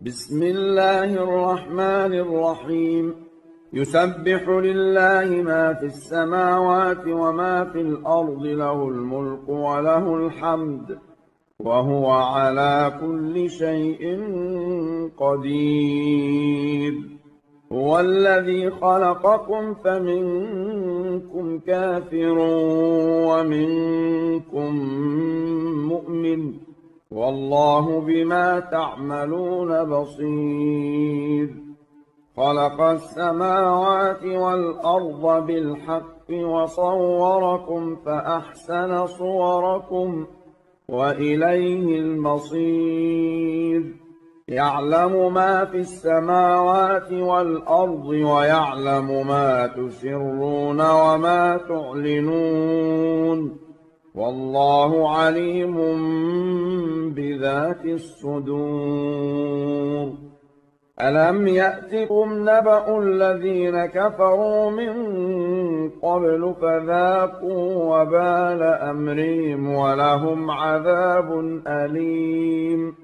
بسم الله الرحمن الرحيم. يسبح لله ما في السماوات وما في الأرض، له الملك وله الحمد، وهو على كل شيء قدير. هو الذي خلقكم فمنكم كافر ومنكم مؤمن، والله بما تعملون بصير. خلق السماوات والأرض بالحق وصوركم فأحسن صوركم وإليه المصير. يعلم ما في السماوات والأرض ويعلم ما تسرون وما تعلنون، والله عليم بذات الصدور. ألم يأتكم نبأ الذين كفروا من قبل فذاقوا وبال أمرهم ولهم عذاب أليم.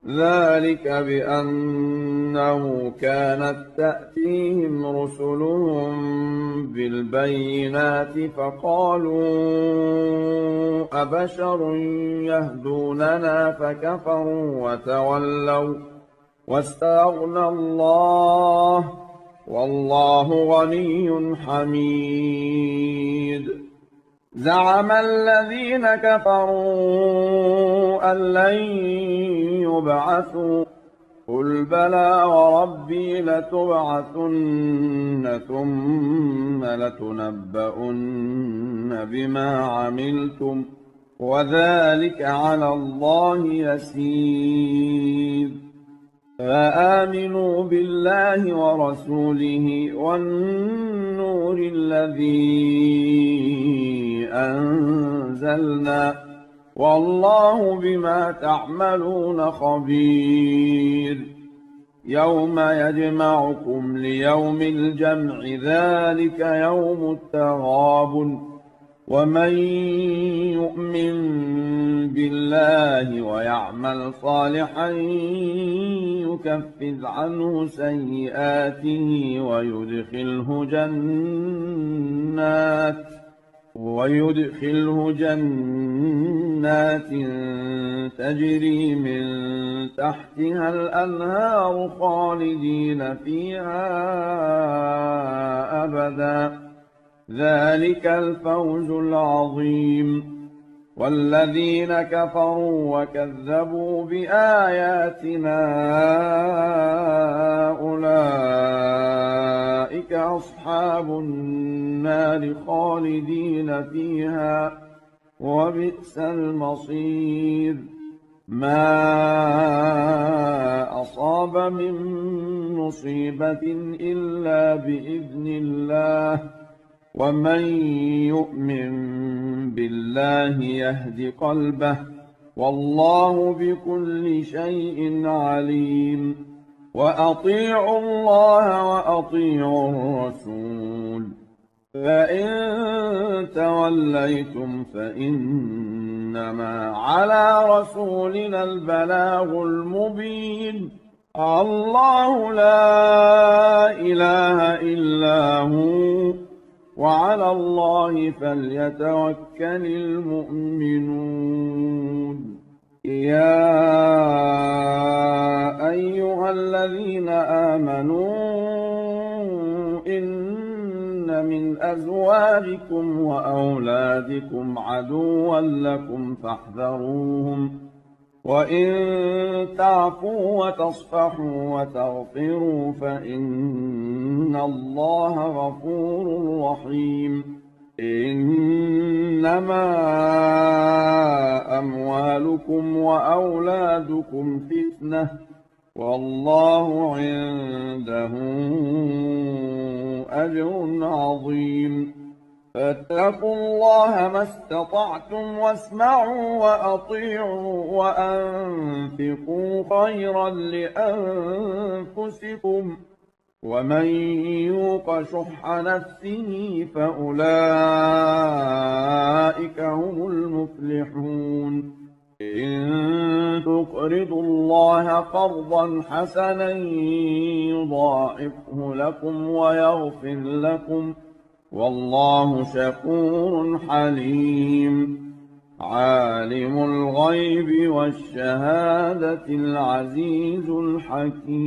ذلك بأنه كانت تأتيهم رسلهم بالبينات فقالوا أبشر يهدوننا فكفروا وتولوا واستغنى الله، والله غني حميد. زعم الذين كفروا أن لن يبعثوا، قل بلى وربي لتبعثن ثم لتنبؤن بما عملتم وذلك على الله يسير. فآمنوا بالله ورسوله والنور الذي أنزلنا، والله بما تعملون خبير. يوم يجمعكم ليوم الجمع، ذلك يوم التغابن. ومن يؤمن بالله ويعمل صالحا يكفر عنه سيئاته ويدخله جنات تجري من تحتها الأنهار خالدين فيها أبدا، ذلك الفوز العظيم. والذين كفروا وكذبوا بآياتنا أولئك أصحاب النار خالدين فيها، وبئس المصير. ما أصاب من مصيبة إلا بإذن الله، ومن يؤمن بالله يهد قلبه، والله بكل شيء عليم. وأطيعوا الله وأطيعوا الرسول، فإن توليتم فإنما على رسولنا البلاغ المبين. الله لا إله إلا هو، وعلى الله فليتوكل المؤمنون. يا أيها الذين آمنوا إن من أزواجكم وأولادكم عدوا لكم فاحذروهم، وإن تعفوا وتصفحوا وتغفروا فإن الله غفور رحيم. إنما أموالكم وأولادكم فتنة، والله عنده أجر عظيم. فاتقوا الله ما استطعتم واسمعوا وأطيعوا وأنفقوا خيرا لأنفسكم، ومن يوق شح نفسه فأولئك هم المفلحون. إن تقرضوا الله قرضا حسنا يضاعفه لكم ويغفر لكم، والله شكور حليم. عالم الغيب والشهادة العزيز الحكيم.